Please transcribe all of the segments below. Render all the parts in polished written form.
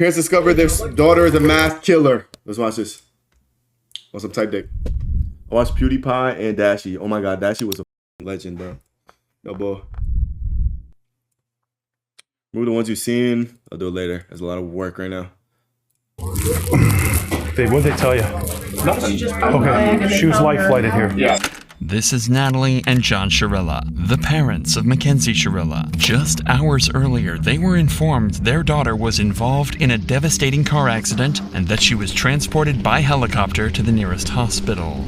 Parents discover their daughter is a mass killer. Let's watch this. Want some tight dick? I watched PewDiePie and Dashie. Oh my god, Dashie was a legend, bro. No boy. Move the ones you've seen. I'll do it later. There's a lot of work right now. Babe, what'd they tell you? Nothing. Okay, she was life flighted here. Yeah. This is Natalie and John Shirilla, the parents of Mackenzie Shirilla. Just hours earlier, they were informed their daughter was involved in a devastating car accident and that she was transported by helicopter to the nearest hospital.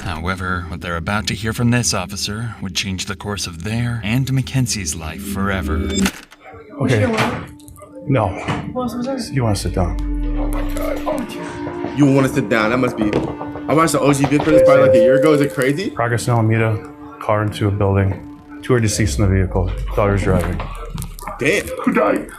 However, what they're about to hear from this officer would change the course of their and Mackenzie's life forever. Okay. No. You want to sit down? You want to sit down? That must be. I watched the OG vid for this probably like a year ago. Is it crazy? Progress in Alameda, car into a building. 2 are deceased in the vehicle. Daughter's driving. Damn. Who died?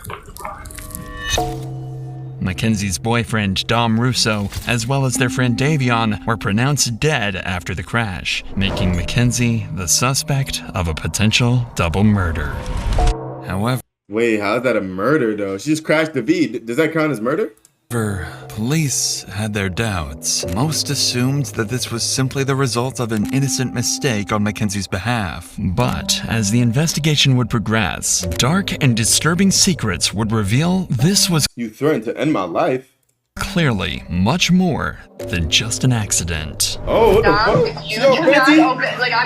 Mackenzie's boyfriend, Dom Russo, as well as their friend Davion, were pronounced dead after the crash, making Mackenzie the suspect of a potential double murder. However, wait, how is that a murder though? She just crashed the V. Does that count as murder? police had their doubts. Most assumed that this was simply the result of an innocent mistake on Mackenzie's behalf. But as the investigation would progress, dark and disturbing secrets would reveal this was You threatened to end my life. clearly much more than just an accident. Oh, what the fuck?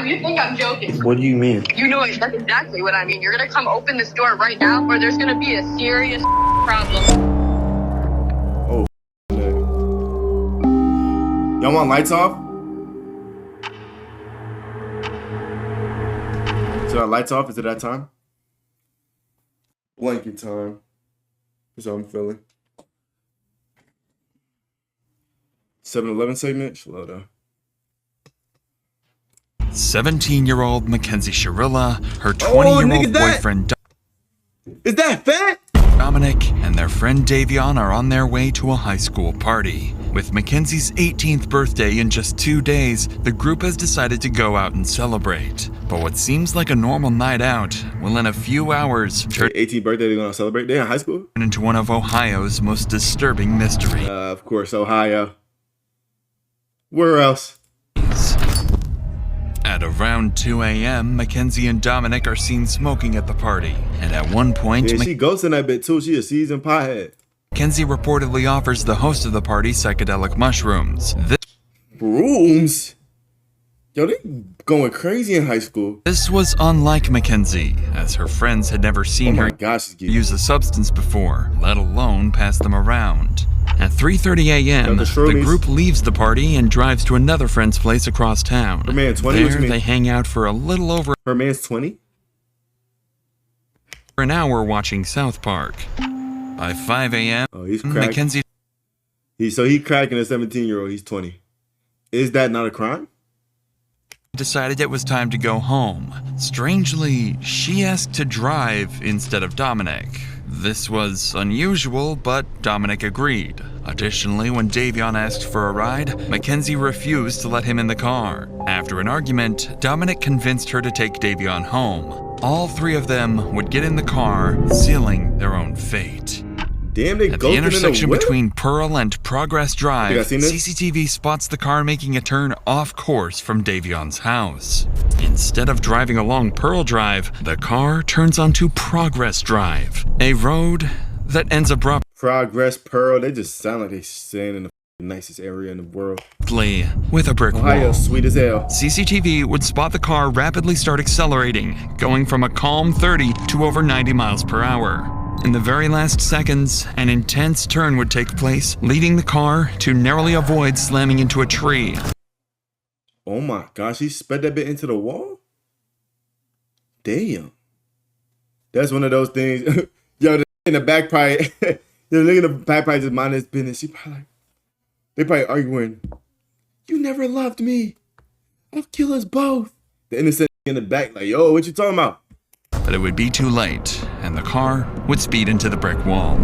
You think I'm joking. What do you mean? You know that's exactly what I mean. You're gonna come open this door right now, or there's gonna be a serious problem. Y'all want lights off? So our lights off? Is it that time? Blanket time. That's how I'm feeling. 7-Eleven segment? Slow down. 17-year-old Mackenzie Shirilla, her 20-year-old boyfriend Is that fat? Dominic, and their friend Davion are on their way to a high school party. With Mackenzie's 18th birthday in just 2 days, the group has decided to go out and celebrate. But what seems like a normal night out will in a few hours turn 18th birthday they're gonna celebrate? They're in high school? into one of Ohio's most disturbing mysteries. Of course, Ohio. Where else? At around 2 a.m., Mackenzie and Dominic are seen smoking at the party. And at one point, Yeah, she ghosts in that bit too. She a seasoned pothead. Mackenzie reportedly offers the host of the party psychedelic mushrooms. Rooms? Yo, they going crazy in high school. This was unlike Mackenzie, as her friends had never seen her use the substance before, let alone pass them around. At 3:30 a.m., the group leaves the party and drives to another friend's place across town. Her man 20? There, they hang out for a little over Her man's 20? an hour watching South Park. By 5 a.m., Oh, he's cracking. Mackenzie He cracking a 17-year-old. He's 20. Is that not a crime? decided it was time to go home. Strangely, she asked to drive instead of Dominic. This was unusual, but Dominic agreed. Additionally, when Davion asked for a ride, Mackenzie refused to let him in the car. After an argument, Dominic convinced her to take Davion home. All three of them would get in the car, sealing their own fate. Damn, they At the ghosted in intersection the whip? between Pearl and Progress Drive, You guys seen this? CCTV spots the car making a turn off course from Davion's house. Instead of driving along Pearl Drive, the car turns onto Progress Drive, a road that ends abruptly Progress, Pearl. They just sound like they stand in the nicest area in the world. with a brick Ohio, wall. sweet as hell. CCTV would spot the car rapidly start accelerating, going from a calm 30 to over 90 miles per hour. In the very last seconds, an intense turn would take place, leading the car to narrowly avoid slamming into a tree. Oh my gosh, he sped that bit into the wall? Damn. That's one of those things. Yo, the in the back probably, the nigga in the back probably just mind his business. They probably arguing. You never loved me. I'll kill us both. The innocent in the back like, yo, what you talking about? But it would be too late, and the car would speed into the brick wall.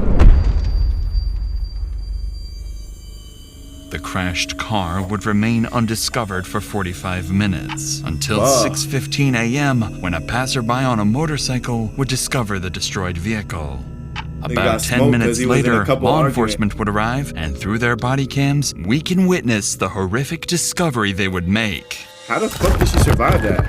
The crashed car would remain undiscovered for 45 minutes, until 6:15 a.m. when a passerby on a motorcycle would discover the destroyed vehicle. About 10 minutes later, law enforcement would arrive, and through their body cams, we can witness the horrific discovery they would make. How the fuck did she survive that?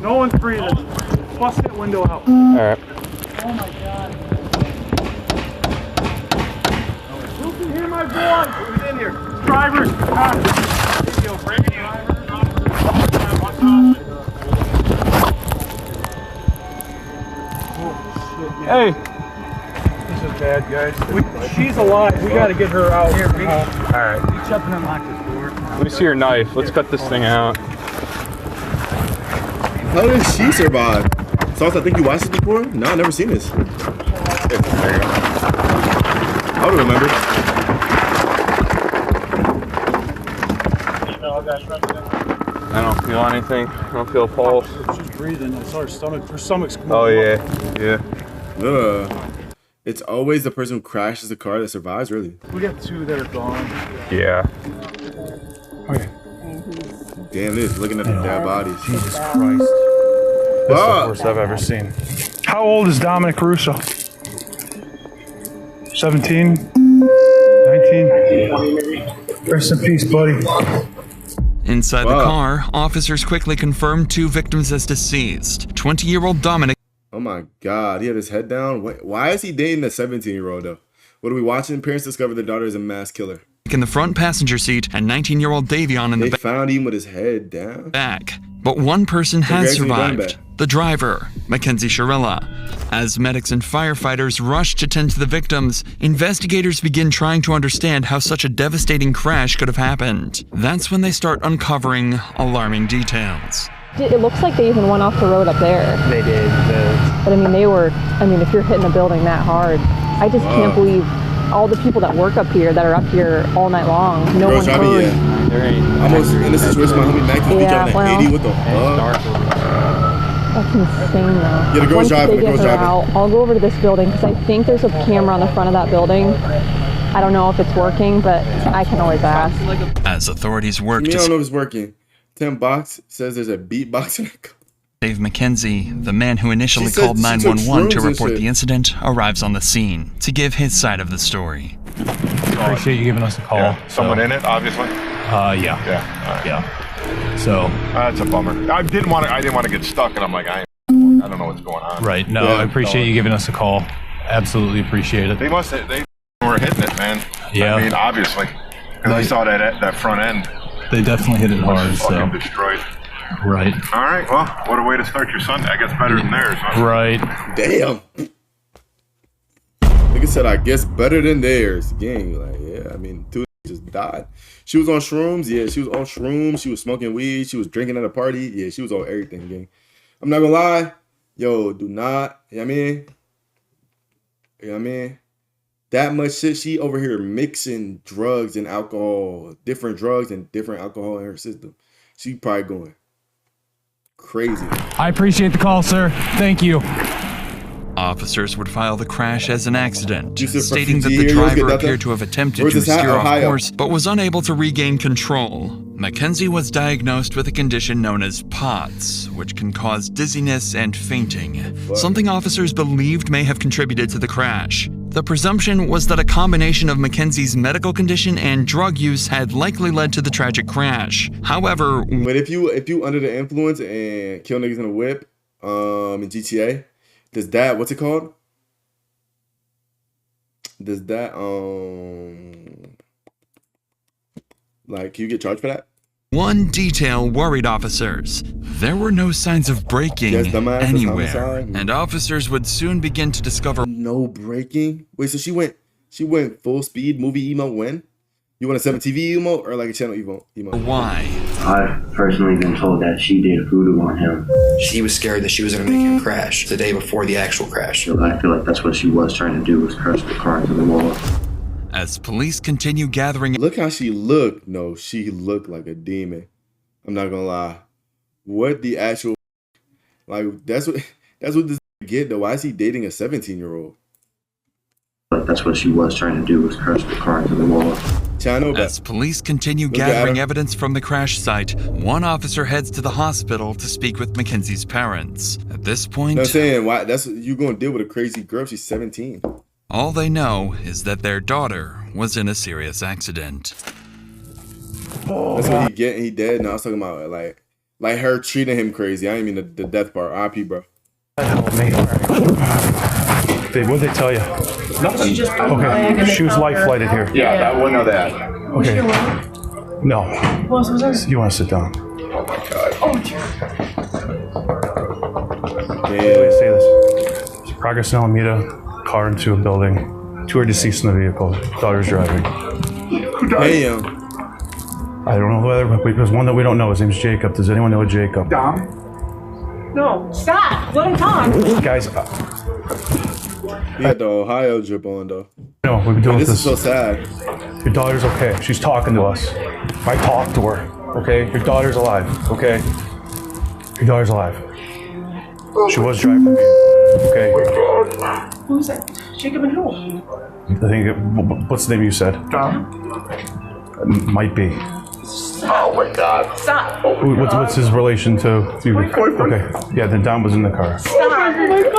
No one's breathing. Bust that window out. Alright. Oh my god. Who can hear my voice? Who's in here? Drivers! Hey! This is bad, guys. She's alive. We gotta get her out. Here, alright. Reach up and unlock this door. Let me see your knife. Let's cut this thing out. How did she survive? Sauce, I think you watched it before? No, I've never seen this. There you go. I would remember. I don't feel anything. I don't feel a pulse. She's breathing. I saw her stomach. Her stomach's coming. Oh yeah. It's always the person who crashes the car that survives, really. We got 2 that are gone. Yeah. Okay. Damn this, looking at the dead bodies. Jesus Christ. That's the worst I've ever seen. How old is Dominic Russo? 17? 19? Rest in peace, buddy. Inside the car, officers quickly confirmed 2 victims as deceased. 20-year-old Dominic. Oh my God, he had his head down. Why is he dating a 17-year-old though? What are we watching? Parents discover their daughter is a mass killer. In the front passenger seat and 19-year-old Davion in the back. They found him with his head down. But one person has survived. The driver, Mackenzie. As medics and firefighters rush to tend to the victims, investigators begin trying to understand how such a devastating crash could have happened. That's when they start uncovering alarming details. It looks like they even went off the road up there. They did. But I mean, if you're hitting a building that hard, I just can't believe all the people that work up here that are up here all night long. No one heard. Almost in this situation, my homie Mackenzie driving at 80. What the fuck? That's insane though. Yeah, the girl's driving. I'll go over to this building because I think there's a camera on the front of that building. I don't know if it's working, but I can always ask. As authorities work to... I don't know if it's working. 10 Box says there's a beatbox in it. Dave Mackenzie, the man who initially called 911 to report the incident, arrives on the scene to give his side of the story. Appreciate you giving us a call. Yeah. Someone in it, obviously. Yeah. So that's a bummer. I didn't want to get stuck, and I'm like, I don't know what's going on. Right. No, I appreciate you giving us a call. Absolutely appreciate it. They were hitting it, man. Yeah. I mean, obviously, because I saw that front end. They definitely hit it hard. Fucking destroyed. Right. All right. Well, what a way to start your Sunday. I guess better than theirs. Huh? Right. Damn. Nigga said, I guess better than theirs. Gang, like, yeah. I mean, 2 just died. She was on shrooms. Yeah, she was on shrooms. She was smoking weed. She was drinking at a party. Yeah, she was on everything, gang. I'm not gonna lie. Yo, do not. You know what I mean? That much shit. She over here mixing drugs and alcohol, different drugs and different alcohol in her system. She probably going crazy. I appreciate the call, sir. Thank you. Officers would file the crash as an accident, stating that the driver appeared to have attempted to steer off course, but was unable to regain control. Mackenzie was diagnosed with a condition known as POTS, which can cause dizziness and fainting, something officers believed may have contributed to the crash. The presumption was that a combination of Mackenzie's medical condition and drug use had likely led to the tragic crash. However, but if you under the influence and kill niggas in a whip, in GTA, does that, what's it called? Does that like, can you get charged for that? One detail worried officers. There were no signs of braking anywhere, and officers would soon begin to discover... No braking? Wait, so she went full speed movie emote when? You want a 7 TV emote or like a channel emote? Why? I've personally been told that she did voodoo on him. She was scared that she was going to make him crash the day before the actual crash. So I feel like that's what she was trying to do, was crash the car into the wall. As police continue gathering... Look how she looked. No, she looked like a demon. I'm not gonna lie. What the actual... Like, that's what this get though. Why is he dating a 17-year-old? Like, that's what she was trying to do, was crash the car into the wall. channel, but As police continue look at gathering him. evidence from the crash site, one officer heads to the hospital to speak with Mackenzie's parents. At this point, you know what I'm saying? Why? That's you gonna deal with a crazy girl? She's 17. all they know is that their daughter was in a serious accident. That's what he get. He dead. No, I was talking about like her treating him crazy. I didn't mean the death part. RP, bro. What'd they tell you? Nothing. Okay, she was life flighted here. Yeah, I wouldn't know that. Okay. No. You want to sit down? Yeah. Say this. Progress in Alameda, car into a building. 2 are deceased in the vehicle. Daughter's driving. Damn. I don't know whether, but there's one that we don't know. His name's Jacob. Does anyone know a Jacob? Dom? No, stop. Let him talk. Guys, He had the Ohio drip on though. no, we've been doing This this. is so sad. Your daughter's okay. She's talking to us. I talked to her. Okay? Your daughter's alive. Okay? Your daughter's alive. She was driving the vehicle. Okay? Who's that? Jacob and who? I think, what's the name you said? Dom? Might be. Oh my God. Stop. What's his relation to you? Okay. Yeah, then Dom was in the car. Stop. Oh my God.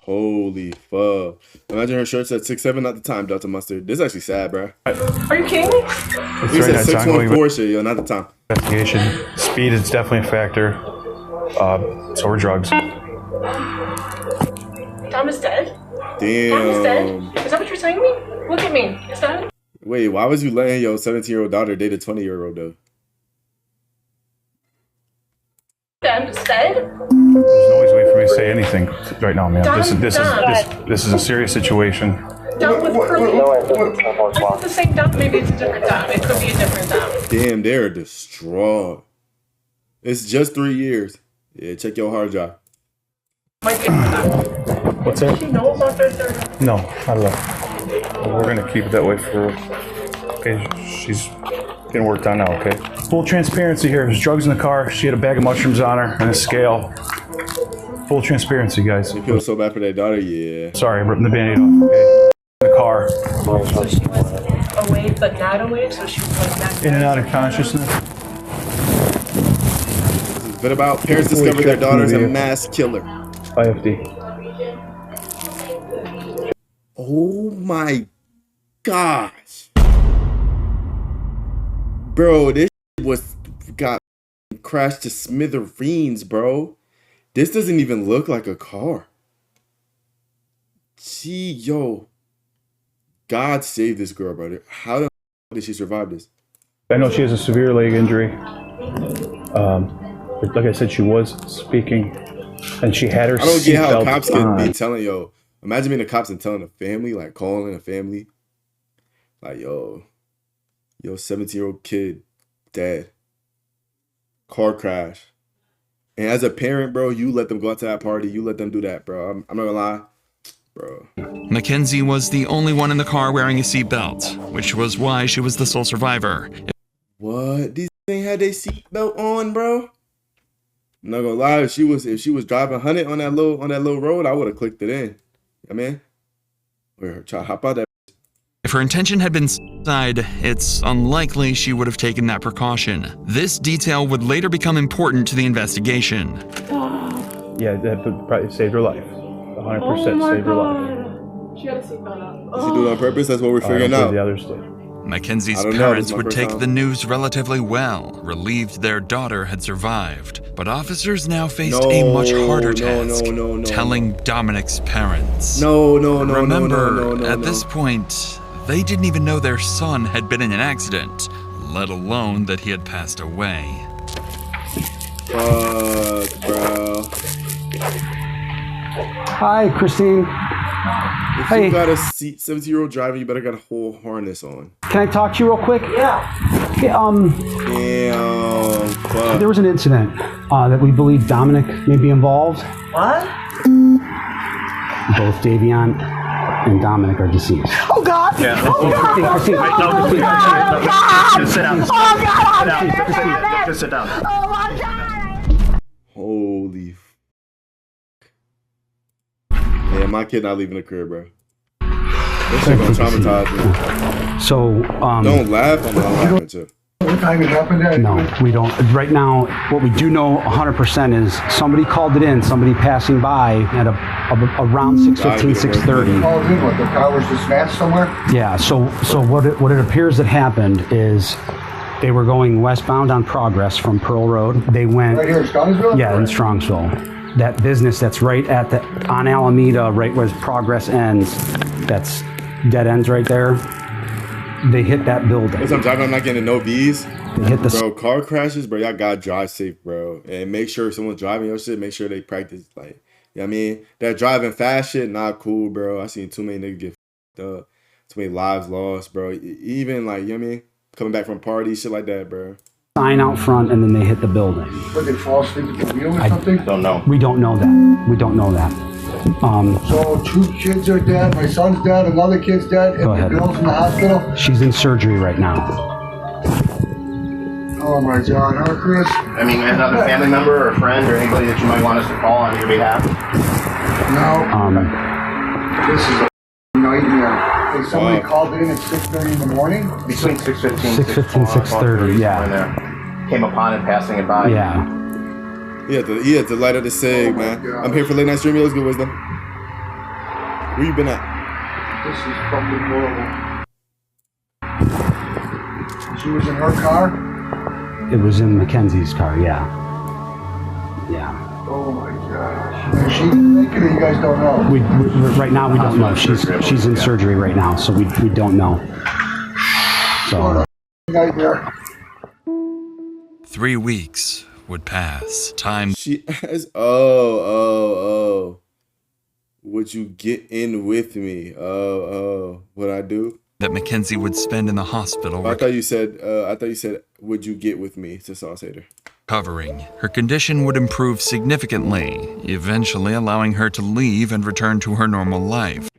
Holy fuck. Imagine her shirt said 6'7" at the time, Delta Mustard. This is actually sad, bro. Are you kidding me? He said 6'14" shit, yo, not the time. Investigation. Speed is definitely a factor. So are drugs. Tom is dead? Tom is dead? Damn. Is that what you're saying to me? Look at me. Is that? Wait, why was you letting your 17-year-old daughter date a 20-year-old though? Tom is dead? There's no easy way for me to say anything right now, man. Dom, This is a serious situation. Dom with curly. I thought the same Dom. Maybe it's a different Dom. It could be a different Dom. Damn, they're distraught. It's just 3 years. Yeah, check your hard drive. Might be a different Dom. What's that? Does she know about their third? No, not at all. We're gonna keep it that way for. Okay, she's getting worked on now. Okay. Full transparency here. There's drugs in the car. She had a bag of mushrooms on her and a scale. Full transparency, guys. You feel so bad for that daughter, yeah. Sorry, I'm ripping the band-aid off. Okay. In the car. So she was awake, but not awake. So she was like back. In and out of consciousness. But about parents discovered their daughter's a mass killer. IFD. Oh my gosh. Bro, this got crashed to smithereens, bro. This doesn't even look like a car. Gee, yo. God save this girl, brother. How the f did she survive this? I know she has a severe leg injury. But like I said, she was speaking, and she had her. I don't get how seatbelt cops can on. be telling, yo. Imagine being the cops and telling a family, like calling a family, like, yo, 17-year-old kid dead, car crash. And as a parent, bro, you let them go out to that party. You let them do that, bro. I'm not gonna lie, bro. Mackenzie was the only one in the car wearing a seatbelt, which was why she was the sole survivor. What? These ain't had their seatbelt on, bro. I'm not gonna lie. If she was driving 100 on that little road, I would have clicked it in. I mean, or try to hop out that. If her intention had been suicide, it's unlikely she would have taken that precaution. This detail would later become important to the investigation. Yeah, that probably saved her life. 100% saved her life. She had a seatbelt on. Did she do it on purpose? That's what we're I figuring don't out. believe the others did. Mackenzie's I don't know, parents this is my would first take time. the news relatively well, relieved their daughter had survived. But officers now faced a much harder task, telling Dominic's parents. Remember, at this point, they didn't even know their son had been in an accident, let alone that he had passed away. Fuck, bro. Hi, Christine. If you got a 17-year-old driver, you better got a whole harness on. Can I talk to you real quick? Yeah. Damn, fuck. There was an incident that we believe Dominic may be involved. What? Both Davion and Dominic are deceased. Oh God! Yeah. Oh God! Christine, Sit down. Oh God! Just sit down. Oh my God! Holy f. Yeah, my kid not leaving the crib, bro. This shit gonna traumatize me. So, Don't laugh. I'm not laughing too. What time it happened at? no, we don't. Right now, what we do know 100% is somebody called it in, somebody passing by at around 6:15, 6:30. Called in, what, the car was just smashed somewhere? Yeah, so what it appears that happened is they were going westbound on Progress from Pearl Road. They went... Right here in Strongsville? Yeah, in Strongsville. That business that's right on Alameda, right where Progress ends, that's dead ends right there. They hit that building. As I'm driving, I'm not getting no V's. They hit the... Bro, car crashes, bro, y'all gotta drive safe, bro. And make sure someone's driving your shit, make sure they practice, like, you know what I mean? That driving fast shit, not cool, bro. I seen too many niggas get f***ed up. Too many lives lost, bro. Even, like, you know what I mean? Coming back from parties, shit like that, bro. Sign out front, and then they hit the building. Did they fall asleep at the wheel or something? Don't know. We don't know that. We don't know that. So 2 kids are dead, my son's dead, another kid's dead, and the girl's in the hospital? She's in surgery right now. Oh my God, huh, Chris? I mean, another family member or friend or anybody that you might want us to call on your behalf? No. This is a nightmare. Hey, somebody called in at 6:30 in the morning? Between 6:15 6:30, yeah. Came upon it, passing it by. Yeah. He had to light up the cig, man. God. I'm here for late night streaming. Let's go, Wisdom. Where you been at? This is fucking horrible. She was in her car? It was in Mackenzie's car, yeah. Yeah. Oh my gosh. Is she naked or you guys don't know? We right now we don't know. She's in surgery right now, so we don't know. So nightmare. 3 weeks would pass. Time. She asked, oh. Would you get in with me? What I do? That Mackenzie would spend in the hospital. I thought you said, would you get with me to Saucekill? Recovering. Her condition would improve significantly, eventually allowing her to leave and return to her normal life.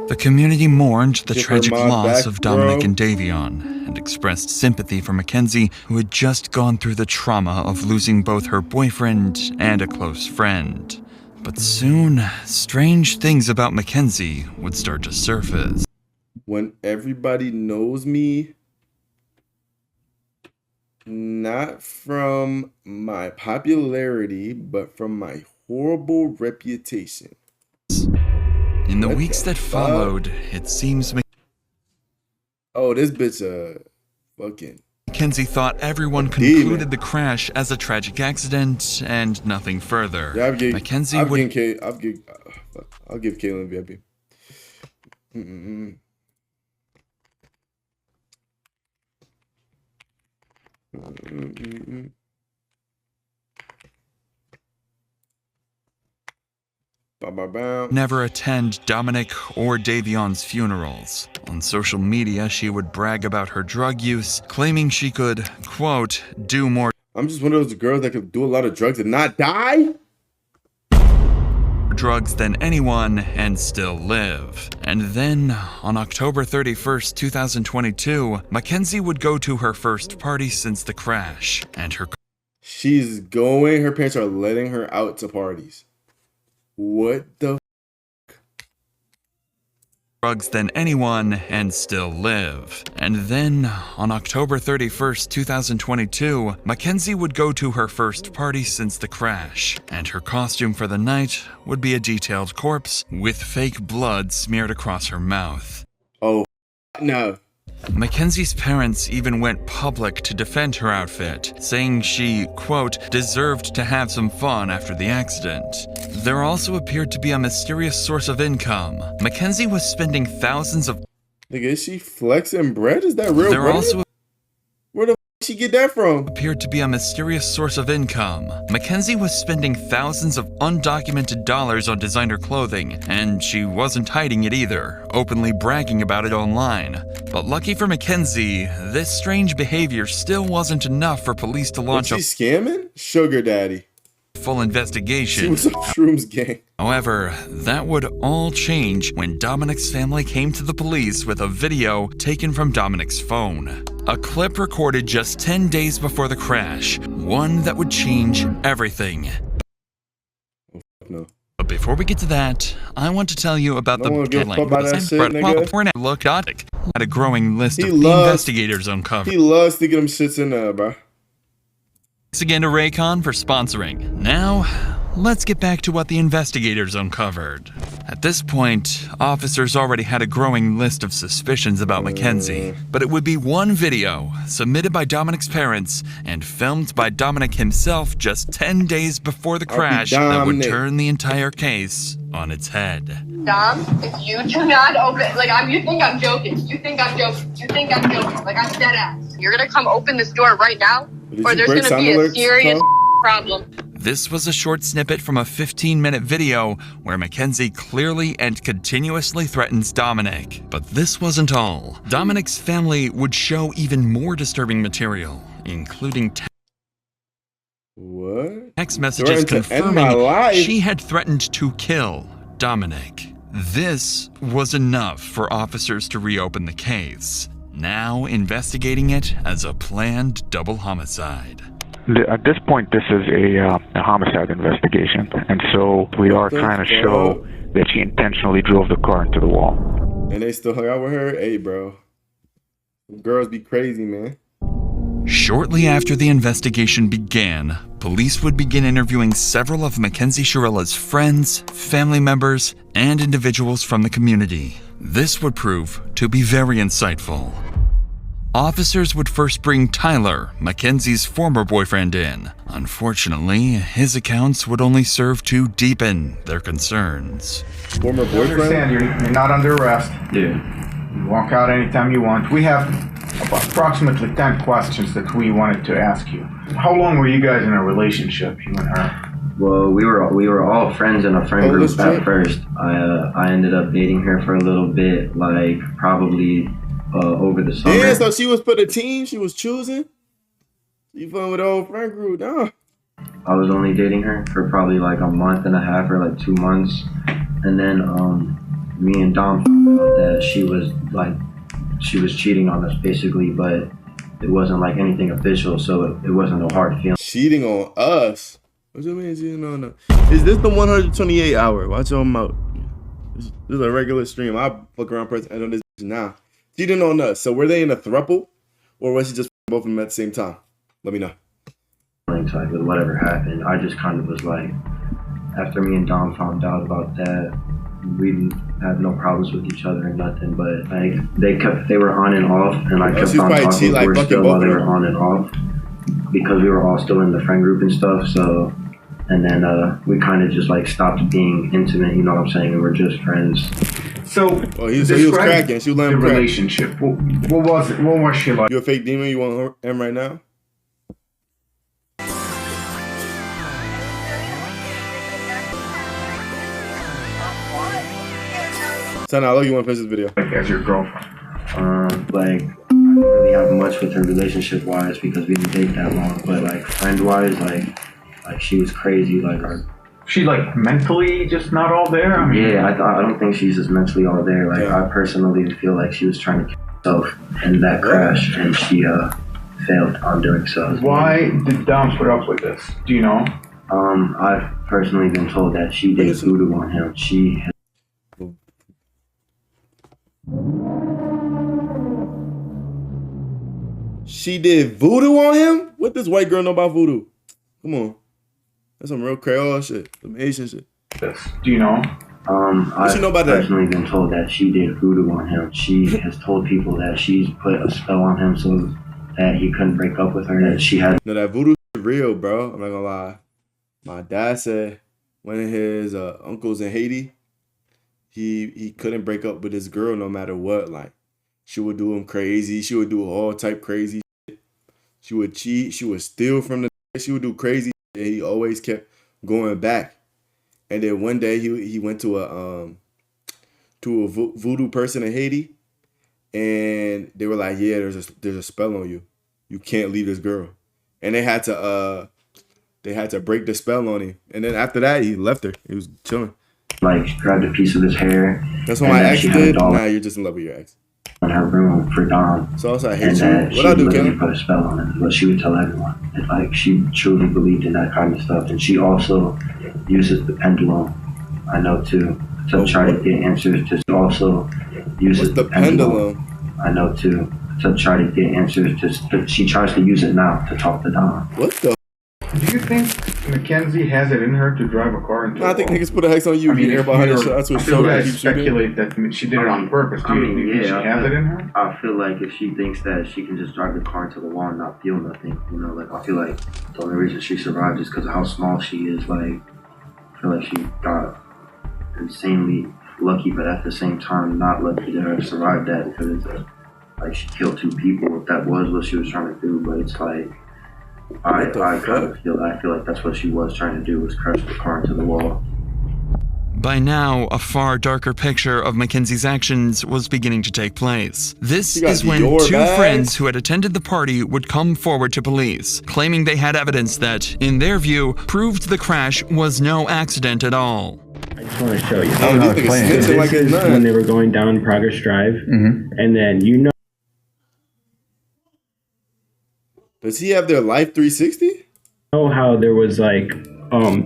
The community mourned the tragic loss of Dominic and Davion and expressed sympathy for Mackenzie, who had just gone through the trauma of losing both her boyfriend and a close friend. But soon, strange things about Mackenzie would start to surface. When everybody knows me, not from my popularity, but from my horrible reputation. In the weeks that followed, it seems oh, this bitch fucking... Mackenzie thought everyone concluded the crash as a tragic accident and nothing further. Yeah, Mackenzie I'll would... give Caitlin VIP. Never attend Dominic or Davion's funerals. On social media, she would brag about her drug use, claiming she could, quote, do more. I'm just one of those girls that could do a lot of drugs and not die? Drugs than anyone and still live. And then, on October 31st, 2022, Mackenzie would go to her first party since the crash, and her parents are letting her out to parties. What the drugs than anyone and still live. And then, on October 31st, 2022, Mackenzie would go to her first party since the crash, and her costume for the night would be a detailed corpse with fake blood smeared across her mouth. Oh, no. Mackenzie's parents even went public to defend her outfit, saying she, quote, deserved to have some fun after the accident. There also appeared to be a mysterious source of income. Mackenzie was spending thousands of... Nigga, is she flexing bread? Is that real bread? Where the f*** she get that from? Appeared to be a mysterious source of income. Mackenzie was spending thousands of undocumented dollars on designer clothing, and she wasn't hiding it either, openly bragging about it online. But lucky for Mackenzie, this strange behavior still wasn't enough for police to launch a scamming? Sugar daddy. Full investigation. She was a shrooms gang. However, that would all change when Dominic's family came to the police with a video taken from Dominic's phone. A clip recorded just 10 days before the crash, one that would change everything. No. A But before we get to that, I want to tell you about No one the give a fuck about that shit, nigga. look at a growing list He of the loves- investigators uncovered. He loves sticking them shits in there, bro. Thanks again to Raycon for sponsoring. Now, let's get back to what the investigators uncovered. At this point, officers already had a growing list of suspicions about Mackenzie, but it would be one video submitted by Dominic's parents and filmed by Dominic himself just 10 days before the crash that would turn the entire case on its head. Dom, if you do not open, you think I'm joking. You think I'm joking. Like, I'm dead ass. You're gonna come open this door right now, or there's gonna be a serious problem. This was a short snippet from a 15-minute video where Mackenzie clearly and continuously threatens Dominic. But this wasn't all. Dominic's family would show even more disturbing material, including text messages confirming she had threatened to kill Dominic. This was enough for officers to reopen the case, now investigating it as a planned double homicide. At this point, this is a homicide investigation, and so we are trying to show that she intentionally drove the car into the wall. And they still hung out with her? Hey, bro. Girls be crazy, man. Shortly after the investigation began, police would begin interviewing several of Mackenzie Chirella's friends, family members, and individuals from the community. This would prove to be very insightful. Officers would first bring Tyler, Mackenzie's former boyfriend, in. Unfortunately, his accounts would only serve to deepen their concerns. Former I understand you're not under arrest. Yeah. You walk out anytime you want. We have approximately 10 questions that we wanted to ask you. How long were you guys in a relationship, you and her? Well, we were all friends in a friend group at first. I ended up dating her for a little bit, like probably over the summer. Yeah, so she was for the team she was choosing? You fun with the whole friend group, no? I was only dating her for probably like a month and a half or like 2 months. And then me and Dom found out that she was cheating on us basically, but it wasn't like anything official, so it wasn't no hard feeling. Cheating on us? What do you mean cheating on us? Is this the 128 hour? Watch your mouth. This is a regular stream. I fuck around person and on this now. Cheating on us. So were they in a throuple, or was she just both of them at the same time? Let me know. Like with whatever happened, I just kind of was like, after me and Dom found out about that, we didn't have no problems with each other or nothing. But like they were on and off, and I kept on talking to her still while they were on and off, because we were all still in the friend group and stuff. So, and then we kind of just like stopped being intimate. You know what I'm saying? We were just friends. So, he was cracking. She was letting him crack. Relationship. What was it? What was she like? You a fake demon? You want him right now? Son, I love you. Want to finish this video? Like as your girlfriend? Like I didn't really have much with her relationship wise because we didn't date that long. But like friend wise, like she was crazy. Like she like mentally just not all there? I mean, yeah, I don't think she's just mentally all there. Like I personally feel like she was trying to kill herself in that crash, and she failed on doing so. Why did Dom put up with this? Do you know? I've personally been told that she did voodoo on him. She did voodoo on him? What does white girl know about voodoo? Come on. That's some real Creole shit. Some Asian shit. Yes. Do you know? What you know about that? I've personally been told that she did voodoo on him. She has told people that she's put a spell on him so that he couldn't break up with her. That she had. No, that voodoo is real, bro. I'm not gonna lie. My dad said one of his uncles in Haiti, he couldn't break up with his girl no matter what. Like, she would do him crazy. She would do all type crazy shit. She would cheat. She would steal from the. She would do crazy. And he always kept going back. And then one day he went to a voodoo person in Haiti, and they were like, "Yeah, there's a spell on you. You can't leave this girl." And they had to break the spell on him. And then after that, he left her. He was chilling. Like grabbed a piece of his hair. That's what my ex did. Nah, you're just in love with your ex. In her room for Dom. So I hate you. What I do, Kelly? Put a spell on him, but she would tell everyone. And, like she truly believed in that kind of stuff, and she also uses the pendulum I know to try to get answers to also use What's the pendulum? I know to try to get answers to. She tries to use it now to talk to Dom. What the? Do you think Mackenzie has it in her to drive a car into I think niggas put a hex on you. You air behind her shots with you guys speculate that she did it on purpose. Do you think she has it in her? I feel like if she thinks that she can just drive the car into the wall and not feel nothing, you know, like I feel like the only reason she survived is because of how small she is. Like I feel like she got insanely lucky, but at the same time not lucky to have survived that because like she killed 2 people. If that was what she was trying to do, but it's like. I feel like that's what she was trying to do, was crash the car into the wall. By now, a far darker picture of Mackenzie's actions was beginning to take place. This is when 2 friends who had attended the party would come forward to police, claiming they had evidence that, in their view, proved the crash was no accident at all. I just want to show you. This is when they were going down Progress Drive, and then Does he have their life 360? Know how there was like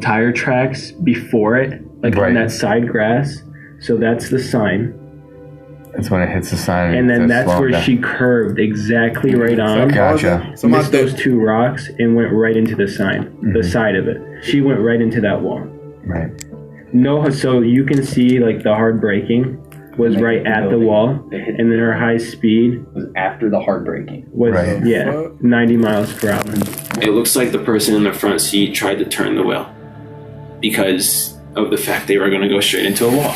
tire tracks before it, like on that side grass. So that's the sign. That's when it hits the sign. And then that's where she curved exactly right on. Gotcha. Missed those 2 rocks and went right into the sign, the side of it. She went right into that wall. Right. No, so you can see like the hard braking was right at the wall, and then her high speed was after the hard braking. Was 90 miles per hour. It looks like the person in the front seat tried to turn the wheel because of the fact they were going to go straight into a wall.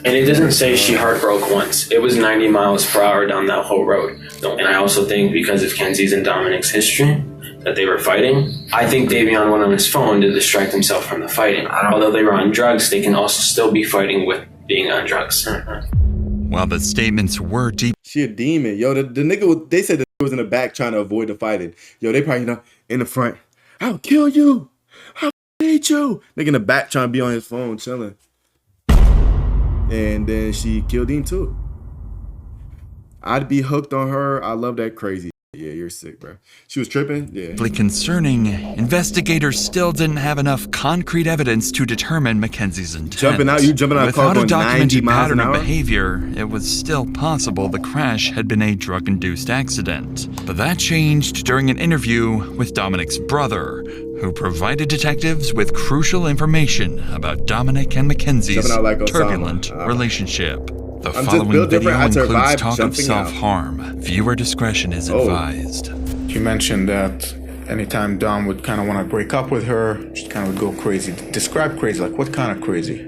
And it doesn't say she heart broke once. It was 90 miles per hour down that whole road. And I also think because of Kenzie's and Dominic's history that they were fighting, I think Davion went on his phone to distract himself from the fighting. Although they were on drugs, they can also still be fighting with being on drugs. While the statements were deep. She a demon. Yo, the nigga, they said the nigga was in the back trying to avoid the fighting. Yo, they probably, in the front. I'll kill you. I'll hate you. Nigga in the back trying to be on his phone, chilling. And then she killed him too. I'd be hooked on her. I love that crazy. Yeah, you're sick, bro. She was tripping? Yeah. Concerning, investigators still didn't have enough concrete evidence to determine Mackenzie's intent. Jumping out of car Without a going 90 documented miles pattern an of hour? behavior, it was still possible the crash had been a drug-induced accident. But that changed during an interview with Dominic's brother, who provided detectives with crucial information about Dominic and Mackenzie's turbulent relationship. The following video includes talk of self-harm. Viewer discretion is advised. You mentioned that anytime Dom would kind of want to break up with her, she kind of would go crazy. Describe crazy, like what kind of crazy?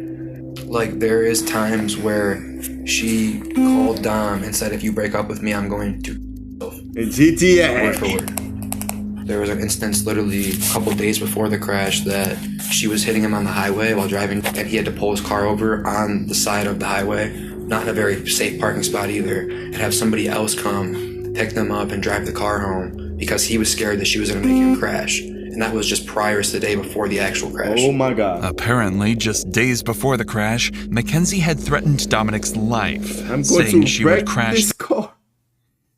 Like there is times where she called Dom and said, if you break up with me, I'm going to in GTA. Word for word. There was an instance literally a couple days before the crash that she was hitting him on the highway while driving, and he had to pull his car over on the side of the highway. Not in a very safe parking spot either, and have somebody else come pick them up and drive the car home because he was scared that she was going to make him crash. And that was just prior to the day before the actual crash. Oh my God. Apparently, just days before the crash, Mackenzie had threatened Dominic's life, I'm going saying to she wreck would crash this car.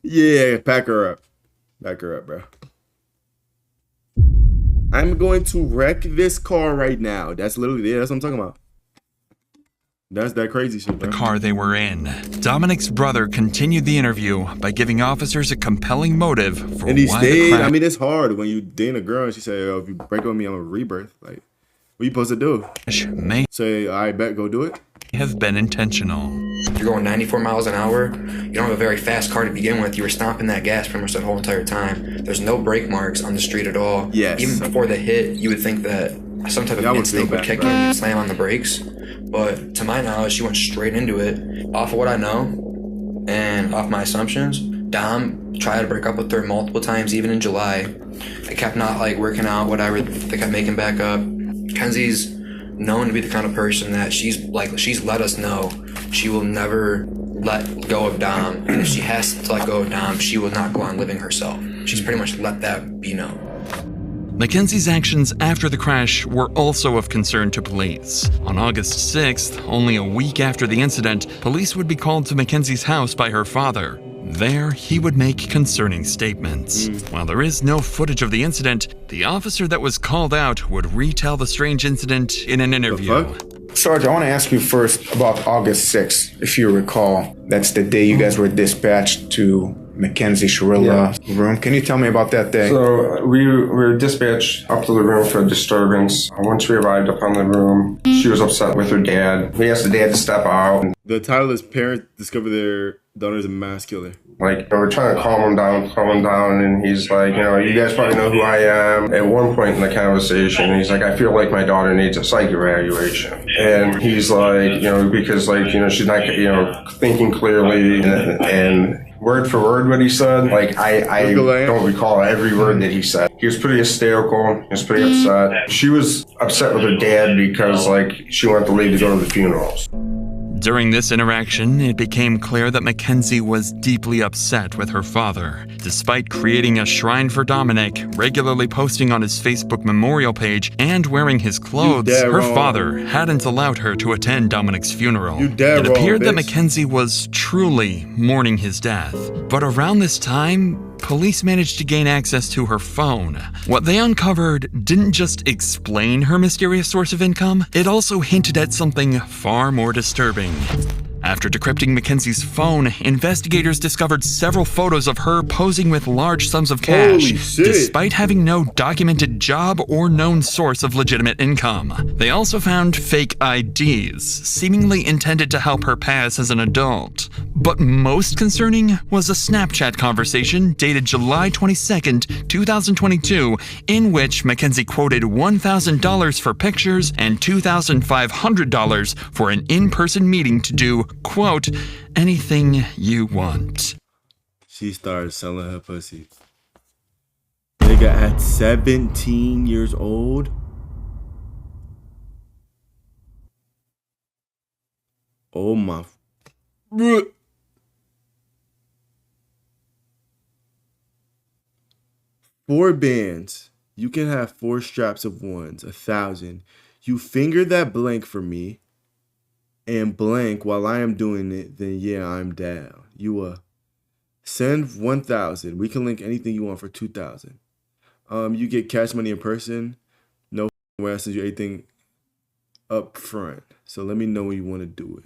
Yeah, pack her up. Back her up, bro. I'm going to wreck this car right now. That's literally, that's what I'm talking about. That's that crazy shit, bro. The car they were in. Dominic's brother continued the interview by giving officers a compelling motive for And he why stayed. the crash I mean, it's hard when you date a girl and she say, "Oh, if you break up with me, I'm a rebirth." Like, what you supposed to do? may Say, "I bet, go do it." Have been intentional. You're going 94 miles an hour. You don't have a very fast car to begin with. You were stomping that gas pretty much that whole entire time. There's no brake marks on the street at all. Yes. Even before the hit, you would think that some type of instinct would kick in and you'd slam on the brakes. But to my knowledge, she went straight into it. Off of what I know and off my assumptions, Dom tried to break up with her multiple times, even in July. They kept not working out, whatever. They kept making back up. Kenzie's known to be the kind of person that she's let us know she will never let go of Dom. And if she has to let go of Dom, she will not go on living herself. She's pretty much let that be known. Mackenzie's actions after the crash were also of concern to police. On August 6th, only a week after the incident, police would be called to Mackenzie's house by her father. There, he would make concerning statements. While there is no footage of the incident, the officer that was called out would retell the strange incident in an interview. Sarge, I want to ask you first about August 6th, if you recall. That's the day you guys were dispatched to Mackenzie Sharilla's room. Can you tell me about that day? So we were dispatched up to the room for a disturbance. Once we arrived up on the room, she was upset with her dad. We asked the dad to step out. The title is Parents Discover Their Daughter's a Mass Killer. Like, we're trying to calm him down, and he's like, you know, you guys probably know who I am. At one point in the conversation, he's like, I feel like my daughter needs a psych evaluation. And he's like, you know, because, like, you know, she's not, you know, thinking clearly, and word for word what he said, like, I don't recall every word that he said. He was pretty hysterical. He was pretty upset. She was upset with her dad because, like, she wanted to leave to go to the funerals. During this interaction, it became clear that Mackenzie was deeply upset with her father. Despite creating a shrine for Dominic, regularly posting on his Facebook memorial page, and wearing his clothes, her father hadn't allowed her to attend Dominic's funeral. It appeared that Mackenzie was truly mourning his death. But around this time, police managed to gain access to her phone. What they uncovered didn't just explain her mysterious source of income, it also hinted at something far more disturbing. After decrypting Mackenzie's phone, investigators discovered several photos of her posing with large sums of cash, despite having no documented job or known source of legitimate income. They also found fake IDs, seemingly intended to help her pass as an adult. But most concerning was a Snapchat conversation dated July 22nd, 2022, in which Mackenzie quoted $1,000 for pictures and $2,500 for an in-person meeting to do, quote, anything you want. She started selling her pussy. Nigga, at 17 years old? Oh my. 4 bands. You can have 4 straps of ones, 1,000. You finger that blank for me and blank while I am doing it, then yeah, I'm down. You send 1,000. We can link anything you want for 2,000. You get cash money in person. No way I send you anything up front. So let me know when you want to do it.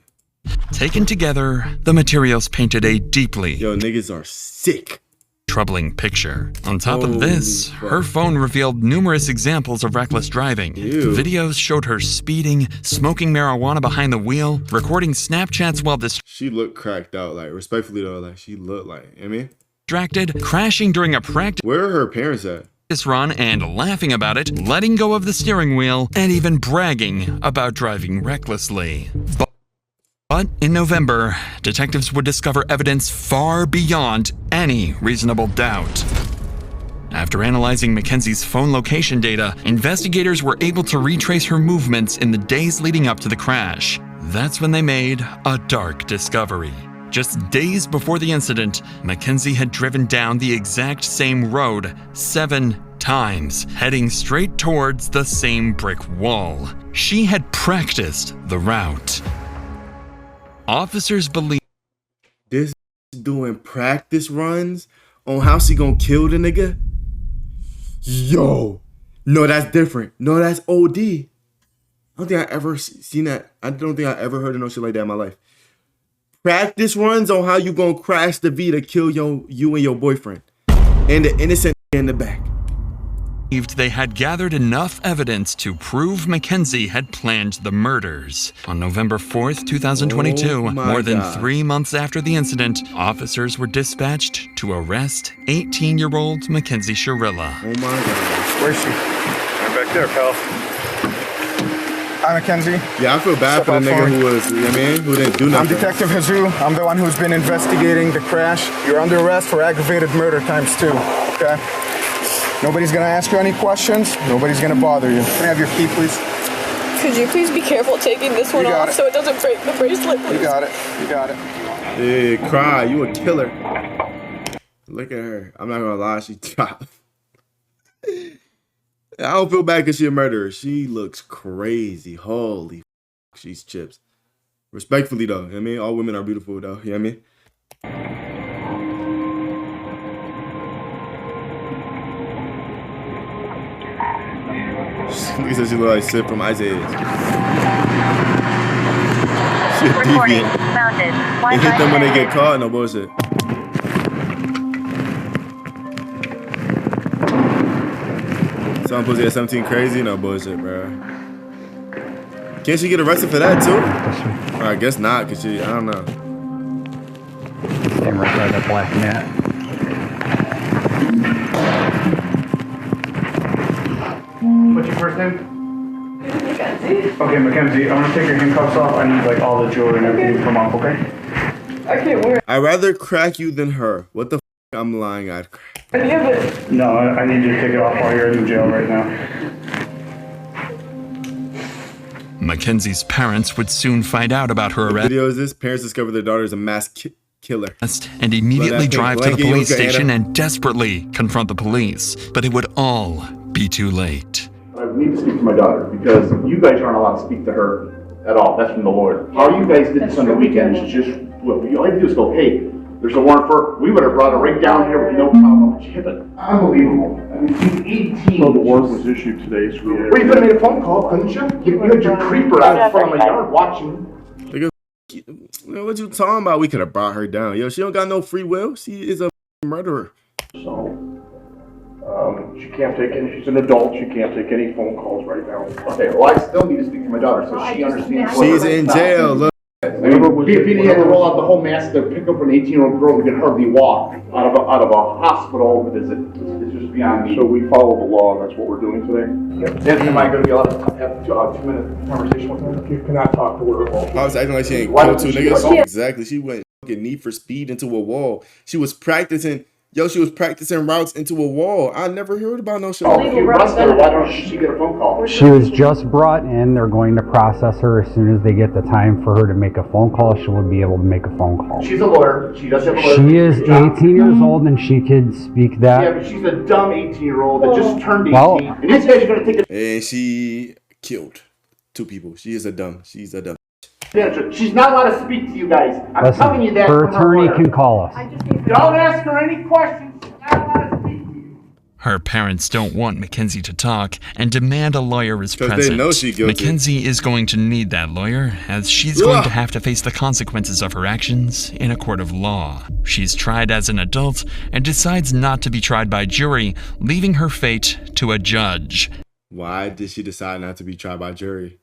Taken together, the materials painted a deeply niggas are sick. Troubling picture. On top of this, her phone revealed numerous examples of reckless driving. Videos showed her speeding, smoking marijuana behind the wheel, recording Snapchats while she looked cracked out, like, respectfully though, like, she looked like, distracted, crashing during a practice. Where are her parents at? Run and laughing about it, letting go of the steering wheel, and even bragging about driving recklessly. But in November, detectives would discover evidence far beyond any reasonable doubt. After analyzing Mackenzie's phone location data, investigators were able to retrace her movements in the days leading up to the crash. That's when they made a dark discovery. Just days before the incident, Mackenzie had driven down the exact same road 7 times, heading straight towards the same brick wall. She had practiced the route. Officers believe this doing practice runs on how she gonna kill the nigga. Yo, no, that's different. No, that's OD. I don't think I ever seen that. I don't think I ever heard of no shit like that in my life. Practice runs on how you gonna crash the V to kill you and your boyfriend and the innocent in the back. They had gathered enough evidence to prove Mackenzie had planned the murders. On November 4th, 2022, more than 3 months after the incident, officers were dispatched to arrest 18-year-old Mackenzie Sharilla. Oh my God. Where's she? I'm back there, pal. Hi, Mackenzie. Yeah, I feel bad for the nigga who was, who didn't do nothing. I'm Detective Jesus. I'm the one who's been investigating the crash. You're under arrest for aggravated murder ×2, okay? Nobody's gonna ask you any questions. Nobody's gonna bother you. Can I have your key, please? Could you please be careful taking this one off so it doesn't break the bracelet, please? You got it. You got it. Yeah, cry. You a killer. Look at her. I'm not gonna lie. She dropped. I don't feel bad because she's a murderer. She looks crazy. Holy f***. She's chips. Respectfully, though. You know what I mean? All women are beautiful, though. You know what I mean? She said she looked like Sid from Isaiah. deviant. They hit them when they get caught. No bullshit. Some pussy at 17 crazy. No bullshit, bro. Can't she get arrested for that too? Or I guess not, cause she, I don't know. Same right by the black net. What's your first name? Mackenzie. Okay, Mackenzie, I'm gonna take your handcuffs off. I need like all the jewelry and everything from off, okay? I can't wear it. I'd rather crack you than her. What the f? I'm lying. I'd crack. No, I need you to take it off while you're in jail right now. Mackenzie's parents would soon find out about her arrest. What video is this? Parents discover their daughter is a mass killer. And immediately drive to the police station and desperately confront the police. But it would all be too late. I need to speak to my daughter because you guys aren't allowed to speak to her at all. That's from the Lord. How you guys did this on the weekend is just, what you all have to do is go, hey, there's a warrant for her. We would have brought her right down here with no problem. Unbelievable. I mean, she's 18. So the warrant was issued today, so well, you could have made a phone call, couldn't you? You had your creeper out in front of my yard watching. What you talking about? We could have brought her down. Yo, she don't got no free will. She is a murderer. So, she can't take any, she's an adult, she can't take any phone calls right now. Okay, well, I still need to speak to my daughter so she understands. She's in jail, look. BFPD had to roll out the whole mass to pick up an 18-year-old girl who can hardly walk out of a hospital. It's just beyond me. So we follow the law, and that's what we're doing today? Yep. Anthony, am I going to be allowed to have a 2-minute conversation with her? You cannot talk to her. I was acting like she ain't killed two niggas. Exactly. She went fucking Need for Speed into a wall. She was practicing. Yo, she was practicing routes into a wall. I never heard about no shit. Oh, if you arrest her, why don't she get a phone call? She was just brought in. They're going to process her as soon as they get the time for her to make a phone call. She will be able to make a phone call. She's a lawyer. She does have a lawyer. She is 18 years old and she could speak that. Yeah, but she's a dumb 18-year-old that just turned 18. And these guys are going to take it. And she killed 2 people. She's a dumb. She's not allowed to speak to you guys. I'm telling you that. Her attorney can call us. Don't ask her any questions. She's not allowed to speak to you. Her parents don't want Mackenzie to talk and demand a lawyer is present. They know she's guilty. Mackenzie is going to need that lawyer, as she's going to have to face the consequences of her actions in a court of law. She's tried as an adult and decides not to be tried by jury, leaving her fate to a judge. Why did she decide not to be tried by jury?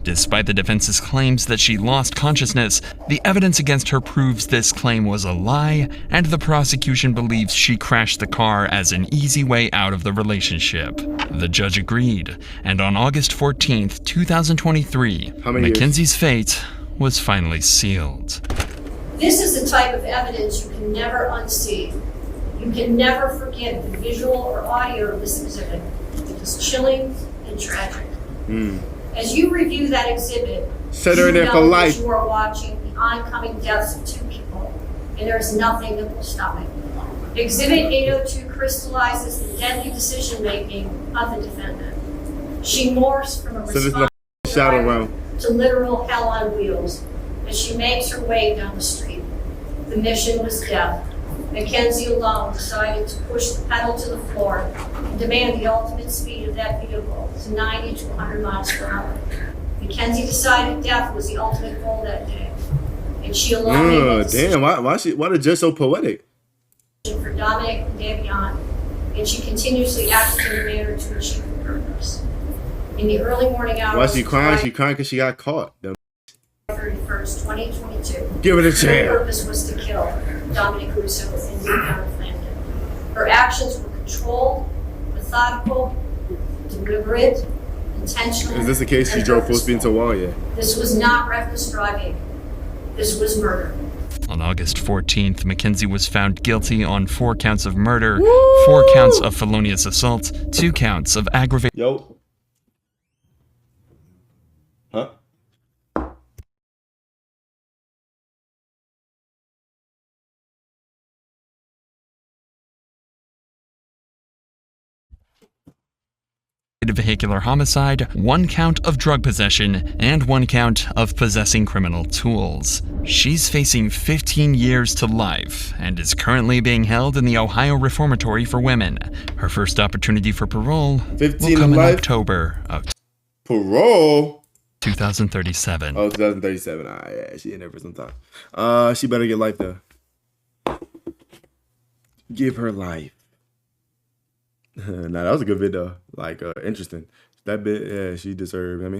Despite the defense's claims that she lost consciousness, the evidence against her proves this claim was a lie, and the prosecution believes she crashed the car as an easy way out of the relationship. The judge agreed, and on August 14th, 2023, Mackenzie's fate was finally sealed. This is the type of evidence you can never unsee. You can never forget the visual or audio of this exhibit. It is chilling and tragic. As you review that exhibit, set her in there for life. You are watching the oncoming deaths of 2 people, and there's nothing that will stop it. Exhibit 802 crystallizes the deadly decision-making of the defendant. She morphs from a responsible driver to literal hell on wheels as she makes her way down the street. The mission was death. Mackenzie alone decided to push the pedal to the floor and demand the ultimate speed of that vehicle to 90 to 100 miles per hour. Mackenzie decided death was the ultimate goal that day, and she alone made that decision. Damn, why the judge so poetic? For Dominic and Davion, and she continuously acted in a manner to achieve her purpose. In the early morning hours, why she crying? She crying because she got caught. 31st, 2022. Give it a chance. Her purpose was to kill Dominic Russo and Davion Flandin. Her actions were controlled, methodical, deliberate, intentional. Is this the case she drove full speed into a wall? Yeah. This was not reckless driving. This was murder. On August 14th, Mackenzie was found guilty on 4 counts of murder, 4 counts of felonious assault, 2 counts of aggravated. Yo. Huh? Vehicular homicide, 1 count of drug possession, and 1 count of possessing criminal tools. She's facing 15 years to life and is currently being held in the Ohio Reformatory for Women. Her first opportunity for parole will come in October of parole. 2037. Oh, 2037. Yeah, she in there for some time. She better get life though. Give her life. Nah, that was a good video. Like, interesting. That bit, yeah, she deserved. I mean,